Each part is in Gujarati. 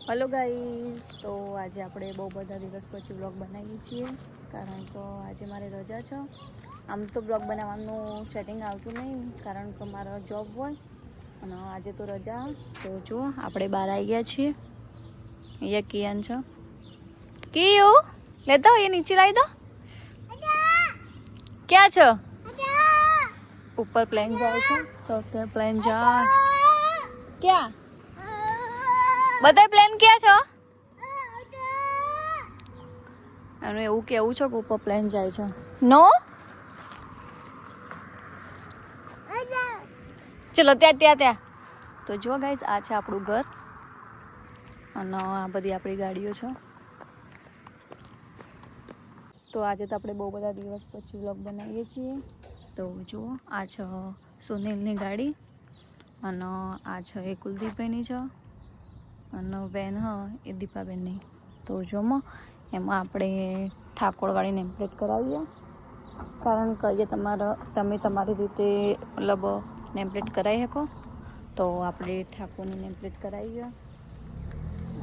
હલો ગાઈઝ, તો આજે આપણે બહુ બધા દિવસ પછી બ્લોગ બનાવીએ છીએ કારણ કે આજે મારે રજા છે. આમ તો બ્લોગ બનાવવાનું સેટિંગ આવતું નહીં કારણ કે મારો જોબ હોય અને આજે તો રજા. તો જો આપણે બહાર આવી ગયા છીએ. અહીંયા કિયાન છે. કિયું લેતા એ નીચે લાવી દો. ક્યાં છો? ઉપર પ્લેન જાય છે તો કે પ્લેન જા ક્યાં બધા પ્લેન ક્યાં છો? એનું એવું કેવું છે કે ઉપર પ્લેન જાય છે. નો ચલો ત્યાં. તો જો ગાઈસ, આ છે આપણું ઘર અને આ બધી આપણી ગાડીઓ છે. તો આજે તો આપણે બહુ બધા દિવસ પછી વ્લોગ બનાવીએ છીએ. તો જુઓ, આ છે સુનિલની ગાડી અને આ છે એ કુલદીપભાઈની છે અને વેન હ એ દીપાબેનની. તો જોમાં એમાં આપણે ઠાકોરવાળી નેમ પ્લેટ કરાવીએ કારણ કે તમે તમારી રીતે મતલબ નેમ પ્લેટ કરાવી શકો. તો આપણે ઠાકોરની નેમ પ્લેટ કરાવીએ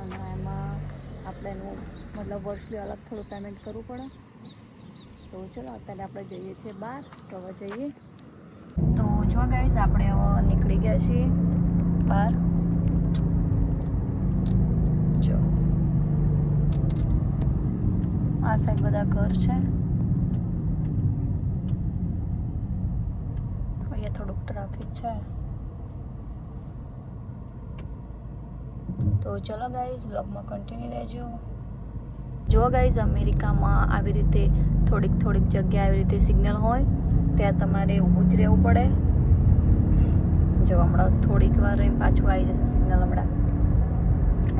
અને એમાં આપણે એનું મતલબ વર્ષથી અલગ થોડું પેમેન્ટ કરવું પડે. તો ચલો અત્યારે આપણે જઈએ છીએ બહાર. તો હવે જઈએ. તો જો ગાઈસ, આપણે હવે નીકળી ગયા છીએ બહાર. જો આ સાઈડ બધા ઘર છે. અહીંયા થોડુંક ટ્રાફિક છે. તો ચલો ગાઈઝ, બ્લોગમાં કન્ટિન્યુ રહેજો. જો ગાઈઝ, અમેરિકામાં આવી રીતે થોડીક જગ્યા આવી રીતે સિગ્નલ હોય ત્યાં તમારે ઊભું જ રહેવું પડે. જો હમણાં થોડીક વાર પાછું આવી જશે સિગ્નલ. હમણાં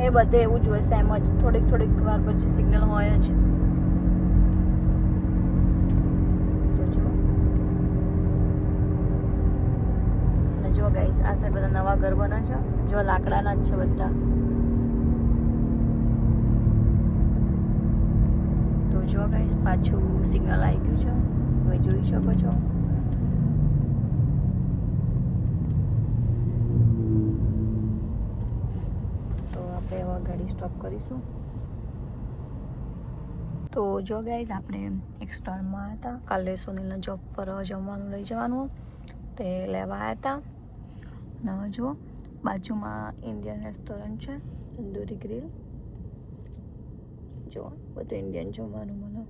એ બધે એવું જ હોય, સેમ જ થોડીક વાર પછી સિગ્નલ હોય જ. તો જો ગાઈઝ, આ સાઈડ બધા નવા ઘર બને છે. જો લાકડાના જ છે બધા. તો જો ગાઈઝ, પાછું સિગ્નલ આવી ગયું છે, તમે જોઈ શકો છો. તો આપણે હવે ગાડી સ્ટોપ કરીશું. તો જો ગાઈઝ, આપણે એક સ્ટોરમાં હતા. કાલે સુનિલના જોબ પર જમવાનું લઈ જવાનું તે લેવા આવ્યા હતા. અને જુઓ, બાજુમાં ઇન્ડિયન રેસ્ટોરન્ટ છે, તંદૂરી ગ્રીલ. જો બધું ઇન્ડિયન જમવાનું મને.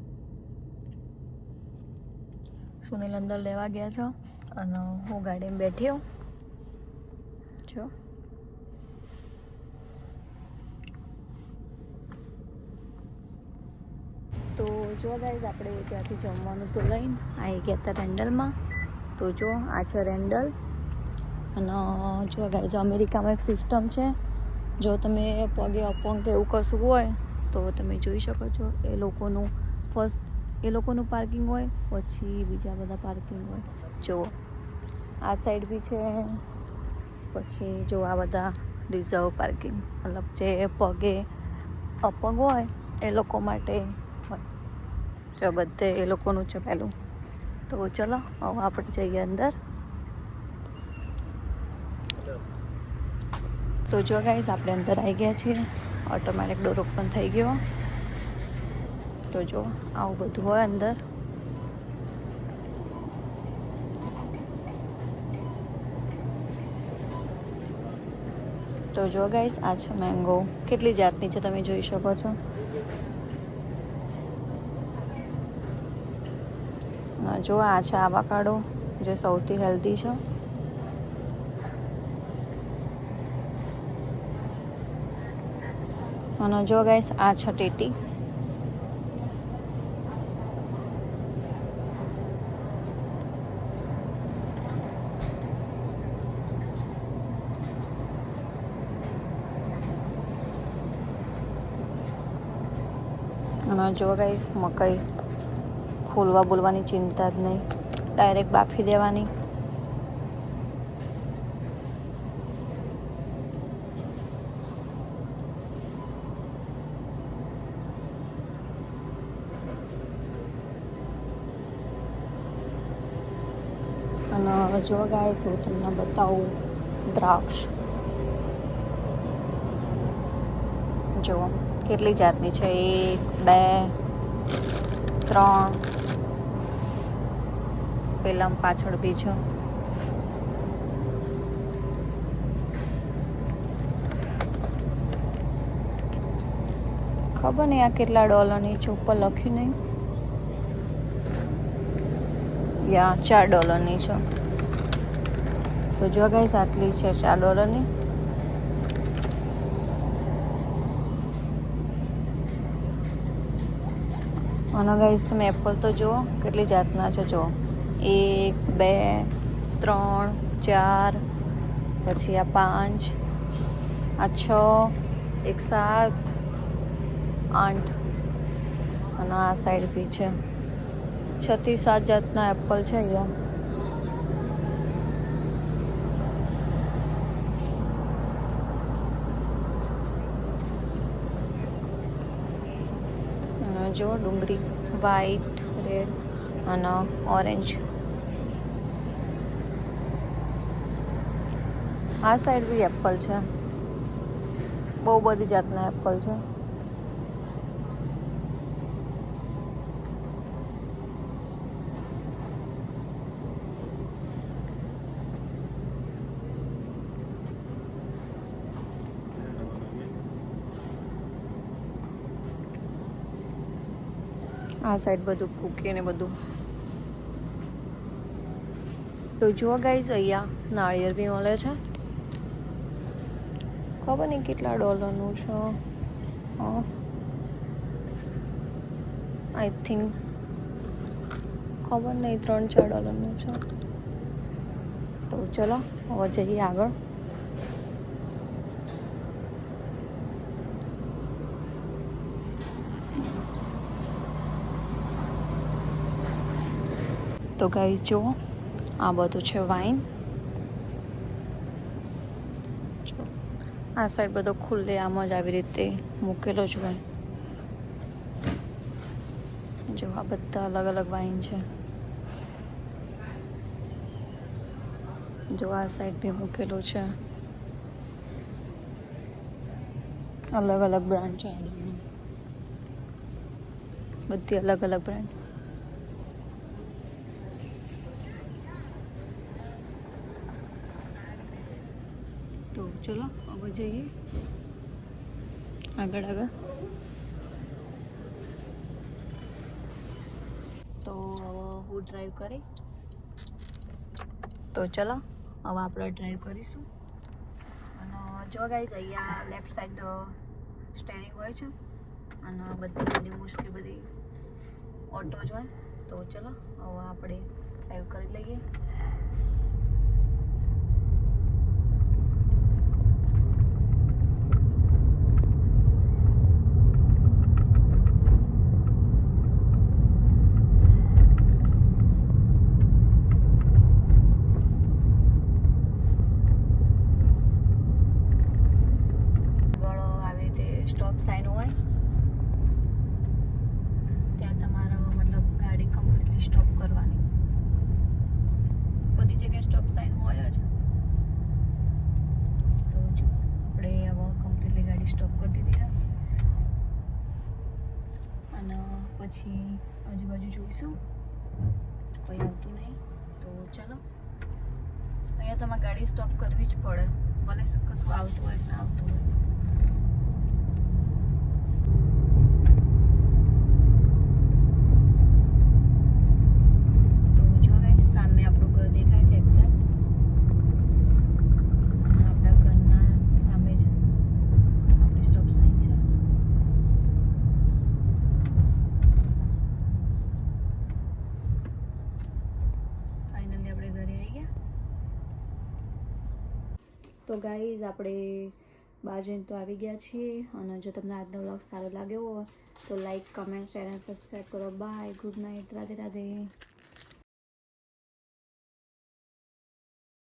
સુનિલ અંદર લેવા ગયા છે અને હું ગાડીમાં બેઠી હોઉં. જો તો જો ગાઈઝ, આપણે ત્યાંથી જમવાનું તો લઈને આવી ગયા હતા રેન્ડલમાં. તો જો આ છે રેન્ડલ. અને જો ગાઈઝ, અમેરિકામાં એક સિસ્ટમ છે, જો તમે પગે અપંગ કે એવું કશું હોય તો તમે જોઈ શકો છો. એ લોકોનું પાર્કિંગ હોય, પછી બીજા બધા પાર્કિંગ હોય. જો આ સાઈડ બી છે, પછી જો આ બધા રિઝર્વ પાર્કિંગ, મતલબ જે પગે અપંગ હોય એ લોકો માટે હોય. જો બધે એ લોકોનું છે પહેલું. તો ચલો હવે આપણે જઈએ અંદર. તો જો ગાઈઝ, આપણે અંદર આવી ગયા છીએ. ઓટોમેટિક ડોર ઓપન થઈ ગયો. તો જો આવું બધું હોય અંદર. તો જો ગાઈઝ, આ છે મેંગો. કેટલી જાતની છે તમે જોઈ શકો છો. જો આ છે આવાકાડો, જે સૌથી હેલ્ધી છે. અને જો ગાઈસ, આ છે ટેટી. અને જો ગાઈસ, મકાઈ ફૂલવા બોલવાની ચિંતા જ નહીં, ડાયરેક્ટ બાફી દેવાની. અને જો ગાઈસ, હું તમને બતાવું દ્રાક્ષ. જુઓ કેટલી જાતની છે, 1 2 3, પેલા પાછળ બી છે. ખબર નહીં આ કેટલા ડોલરની છે, ઉપર લખ્યું નહીં. યા $4 છે. તો જો ગાઈસ આટલી છે $4. અને ગાઈસ તમે એપલ તો જુઓ કેટલી જાતના છે. જુઓ 1 2 3 4, પછી આ 5, આ 6, એક 7 8, અને આ સાઈડ બી છે. 6 થી 7 જાતના એપલ છે અહીંયા. જો ડુંગળી વ્હાઈટ, રેડ અને ઓરેન્જ. આ સાઈડ બી એપલ છે, બહુ બધી જાતના એપલ છે. આ સાઈડ બધું કૂકી ને બધું. તો જુઓ ગાઈઝ અહીંયા નાળિયેર બી મળે છે. ખબર નહીં કેટલા ડોલરનું છે. આઈ થિંક ખબર નહીં, $3-4 છે. તો ચલો હવે જઈએ આગળ. તો ગાઈઝ જુઓ આ બધું છે વાઇન. આ સાઈડ બધો ખુલ્લે આમ જ આવી રીતે મૂકેલો જ હોય. જો આ બધા અલગ અલગ વાઇન છે. જો આ સાઈડ બી મૂકેલું છે. અલગ અલગ બ્રાન્ડ છે, બધી અલગ અલગ બ્રાન્ડ. તો ચલો હવે જઈએ આગળ. તો હું ડ્રાઈવ કરી. તો ચલો હવે આપણે ડ્રાઈવ કરીશું. અને જો ગાઈઝ અહીંયા લેફ્ટ સાઈડ સ્ટેરિંગ હોય છે, અને બધી ગાડી મોસ્ટલી બધી ઓટો જ હોય. તો ચલો હવે આપણે ડ્રાઈવ કરી લઈએ. સ્ટોપ સાઇન હોય ત્યાં તમારે મતલબ ગાડી કમ્પ્લીટલી સ્ટોપ કરવાની. બધી જગ્યાએ સ્ટોપ સાઇન હોય જ. તો જો આપણે હવે કમ્પ્લીટલી ગાડી સ્ટોપ કરી દીધી છે, અને પછી આજુબાજુ જોઈશું કોઈ આવતું નહીં. તો ચલો અહીંયા તમારે ગાડી સ્ટોપ કરવી જ પડે, ભલે કશું આવતું હોય કે ના આવતું હોય. તો ગાઈઝ આપણે બહાર જઈને તો આવી ગયા છીએ. અને જો તમને આજનો વ્લોગ સારો લાગ્યો હોય તો લાઈક, કમેન્ટ, શેર અને સબસ્ક્રાઈબ કરો. Bye, good night, Radhe Radhe.